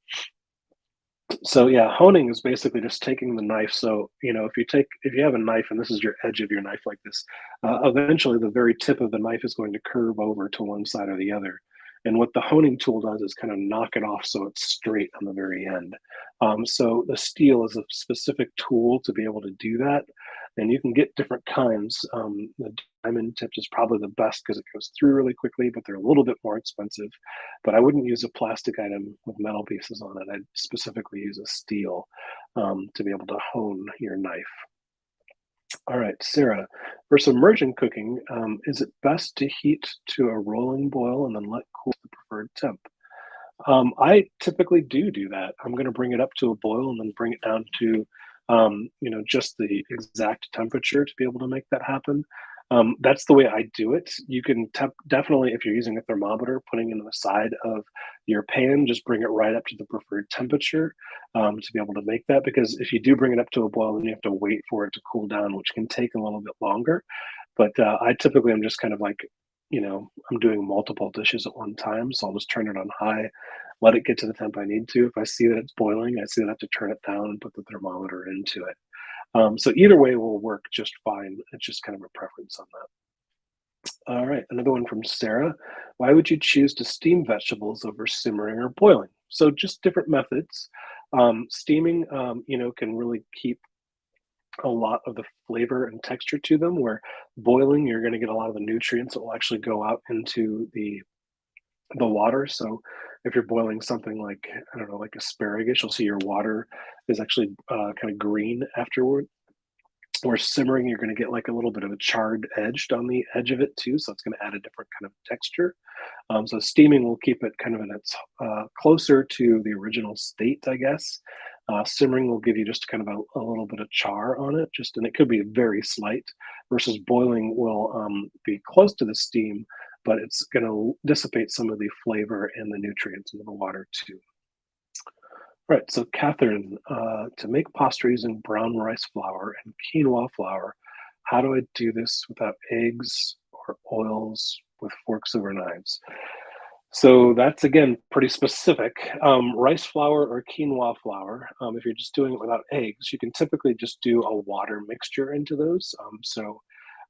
So yeah, honing is basically just taking the knife. So if you have a knife and this is your edge of your knife like this, eventually the very tip of the knife is going to curve over to one side or the other. And what the honing tool does is kind of knock it off so it's straight on the very end. So the steel is a specific tool to be able to do that. And you can get different kinds. The diamond tipped is probably the best because it goes through really quickly, but they're a little bit more expensive. But I wouldn't use a plastic item with metal pieces on it. I'd specifically use a steel to be able to hone your knife. All right, Sarah, for submergent cooking, is it best to heat to a rolling boil and then let cool to the preferred temp? I typically do that. I'm going to bring it up to a boil and then bring it down to, just the exact temperature to be able to make that happen. That's the way I do it. You can definitely, if you're using a thermometer, putting it in the side of your pan, just bring it right up to the preferred temperature to be able to make that. Because if you do bring it up to a boil, then you have to wait for it to cool down, which can take a little bit longer. But I typically am just kind of like, I'm doing multiple dishes at one time. So I'll just turn it on high, let it get to the temp I need to. If I see that it's boiling, I see that I have to turn it down and put the thermometer into it. So either way will work just fine. It's just kind of a preference on that. All right, another one from Sarah. Why would you choose to steam vegetables over simmering or boiling? So just different methods. Steaming, can really keep a lot of the flavor and texture to them, where boiling, you're going to get a lot of the nutrients that will actually go out into the water. So if you're boiling something like, I don't know, like asparagus, you'll see your water is actually kind of green afterward. Or simmering, you're going to get like a little bit of a charred edge on the edge of it too. So it's going to add a different kind of texture. So steaming will keep it kind of in its closer to the original state, I guess. Simmering will give you just kind of a little bit of char on it, and it could be very slight. Versus boiling will be close to the steam, but it's going to dissipate some of the flavor and the nutrients into the water too. Right. So, Catherine, to make pasta using brown rice flour and quinoa flour, how do I do this without eggs or oils with forks over knives? So that's again pretty specific. Rice flour or quinoa flour, if you're just doing it without eggs, you can typically just do a water mixture into those.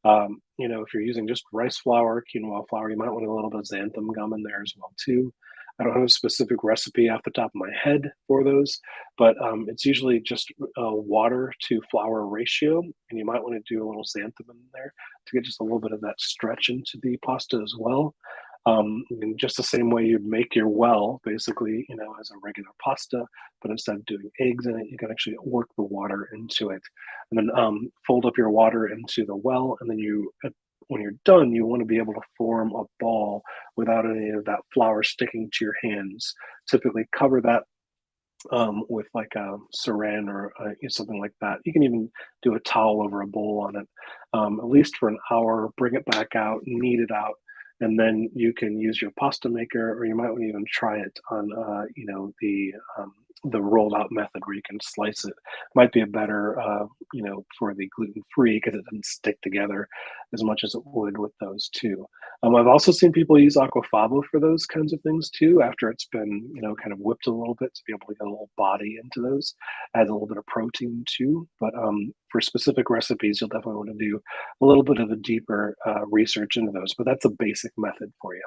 If you're using just rice flour, quinoa flour, you might want a little bit of xanthan gum in there as well too. I don't have a specific recipe off the top of my head for those, but it's usually just water to flour ratio, and you might want to do a little xanthan in there to get just a little bit of that stretch into the pasta as well. In just the same way you'd make your well, basically, as a regular pasta, but instead of doing eggs in it, you can actually work the water into it, and then fold up your water into the well, and then when you're done, you want to be able to form a ball without any of that flour sticking to your hands. Typically, cover that with like a saran or something like that. You can even do a towel over a bowl on it, at least for an hour. Bring it back out, knead it out, and then you can use your pasta maker, or you might want to even try it on, the rolled out method where you can slice it. Might be a better, for the gluten free because it doesn't stick together as much as it would with those two. I've also seen people use aquafaba for those kinds of things too, after it's been, kind of whipped a little bit to be able to get a little body into those. Adds a little bit of protein too. But for specific recipes, you'll definitely want to do a little bit of a deeper research into those. But that's a basic method for you.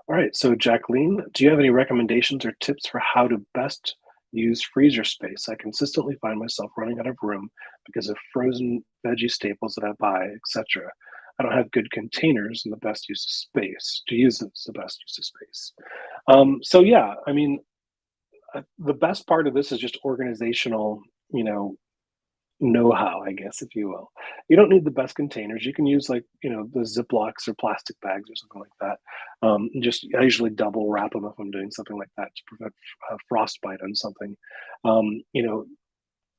All right. So, Jacqueline, do you have any recommendations or tips for how to best use freezer space? I consistently find myself running out of room because of frozen veggie staples that I buy, etc. I don't have good containers and the best use of space. To use it's the best use of space. So yeah, I mean, the best part of this is just organizational, know-how, I guess, if you will. You don't need the best containers. You can use like, the Ziplocs or plastic bags or something like that. Just I usually double wrap them if I'm doing something like that to prevent frostbite on something. Um, you know,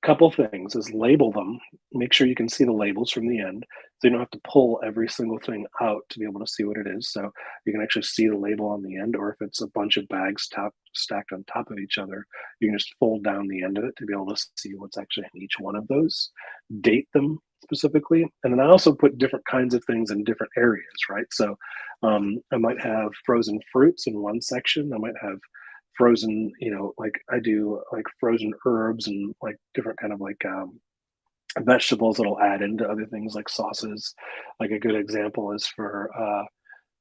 Couple things is label them. Make sure you can see the labels from the end, so you don't have to pull every single thing out to be able to see what it is. So you can actually see the label on the end, or if it's a bunch of bags stacked on top of each other, you can just fold down the end of it to be able to see what's actually in each one of those. Date them specifically, and then I also put different kinds of things in different areas, right? So I might have frozen fruits in one section. I might have frozen, like I do like frozen herbs and like different kind of like vegetables that'll add into other things like sauces. Like a good example is for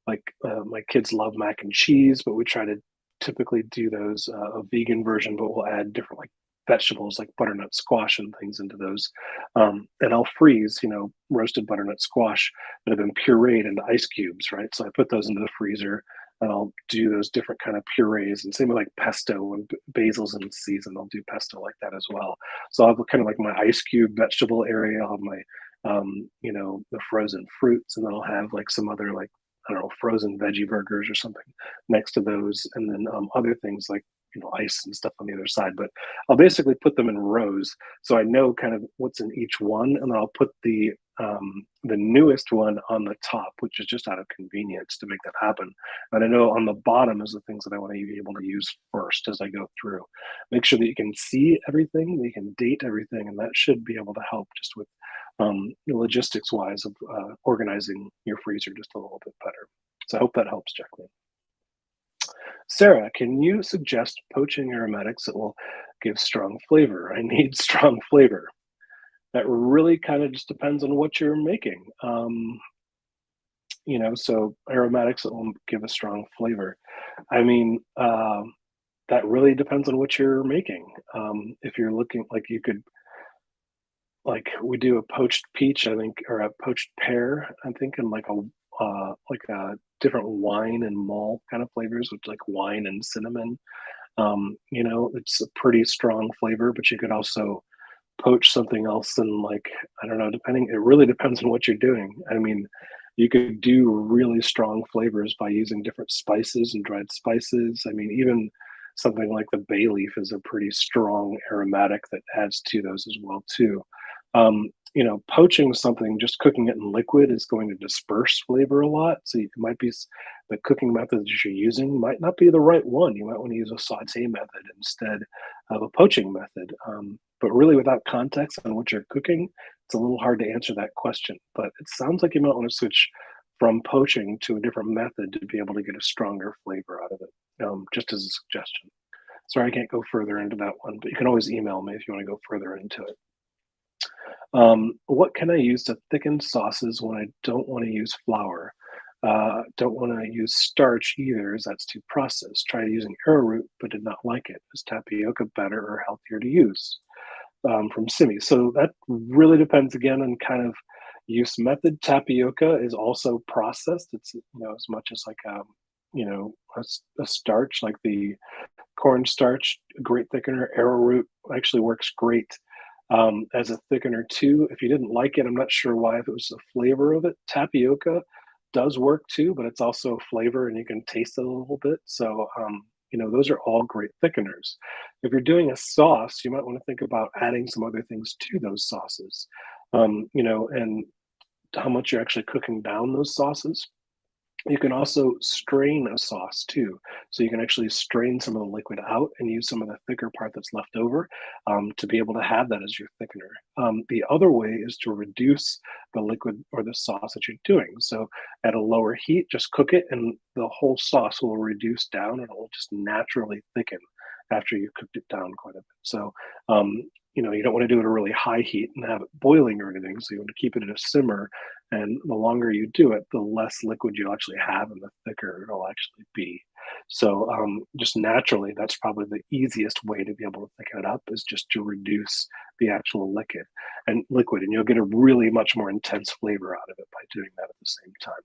my kids love mac and cheese, but we try to typically do those a vegan version, but we'll add different like vegetables like butternut squash and things into those. And I'll freeze, roasted butternut squash that have been pureed into ice cubes, right? So I put those into the freezer and I'll do those different kind of purees. And same with like pesto when basil's in season, I'll do pesto like that as well. So I'll have kind of like my ice cube vegetable area, I'll have my the frozen fruits, and then I'll have like some other like I don't know, frozen veggie burgers or something next to those, and then other things like ice and stuff on the other side. But I'll basically put them in rows, so I know kind of what's in each one, and then I'll put the newest one on the top, which is just out of convenience to make that happen. And I know on the bottom is the things that I want to be able to use first as I go through. Make sure that you can see everything, that you can date everything, and that should be able to help just with logistics wise of organizing your freezer just a little bit better. So I hope that helps, Jacqueline. Sarah, can you suggest poaching aromatics that will give strong flavor? I need strong flavor. That really kind of just depends on what you're making. So aromatics that will give a strong flavor. I mean, that really depends on what you're making. If you're looking like you could like we do a poached peach, I think, or a poached pear, I think, and like a different wine and malt kind of flavors, which like wine and cinnamon. It's a pretty strong flavor, but you could also poach something else and like I don't know, depending. It really depends on what you're doing. I mean, you could do really strong flavors by using different spices and dried spices. I mean, even something like the bay leaf is a pretty strong aromatic that adds to those as well too. Poaching something, just cooking it in liquid is going to disperse flavor a lot. So it might be the cooking method that you're using might not be the right one. You might want to use a saute method instead of a poaching method. But really, without context on what you're cooking, it's a little hard to answer that question. But it sounds like you might want to switch from poaching to a different method to be able to get a stronger flavor out of it, just as a suggestion. Sorry, I can't go further into that one, but you can always email me if you want to go further into it. What can I use to thicken sauces when I don't want to use flour? Don't want to use starch either, as that's too processed. Tried using arrowroot, but did not like it. Is tapioca better or healthier to use? From Simi. So that really depends again on kind of use method. Tapioca is also processed. It's as much as like a starch like the cornstarch, a great thickener. Arrowroot actually works great as a thickener too. If you didn't like it, I'm not sure why. If it was the flavor of it, tapioca does work too, but it's also a flavor, and you can taste it a little bit. So those are all great thickeners. If you're doing a sauce, you might want to think about adding some other things to those sauces, and how much you're actually cooking down those sauces. You can also strain a sauce too. So you can actually strain some of the liquid out and use some of the thicker part that's left over to be able to have that as your thickener. The other way is to reduce the liquid or the sauce that you're doing. So at a lower heat, just cook it and the whole sauce will reduce down and it will just naturally thicken after you cooked it down quite a bit. So, you don't want to do it at a really high heat and have it boiling or anything. So you want to keep it at a simmer, and the longer you do it, the less liquid you'll actually have and the thicker it'll actually be. So just naturally, that's probably the easiest way to be able to thicken it up is just to reduce the actual liquid, and you'll get a really much more intense flavor out of it by doing that at the same time.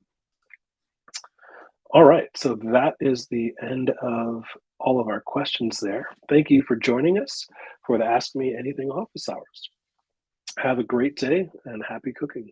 All right, so that is the end of all of our questions there. Thank you for joining us for the Ask Me Anything office hours. Have a great day and happy cooking.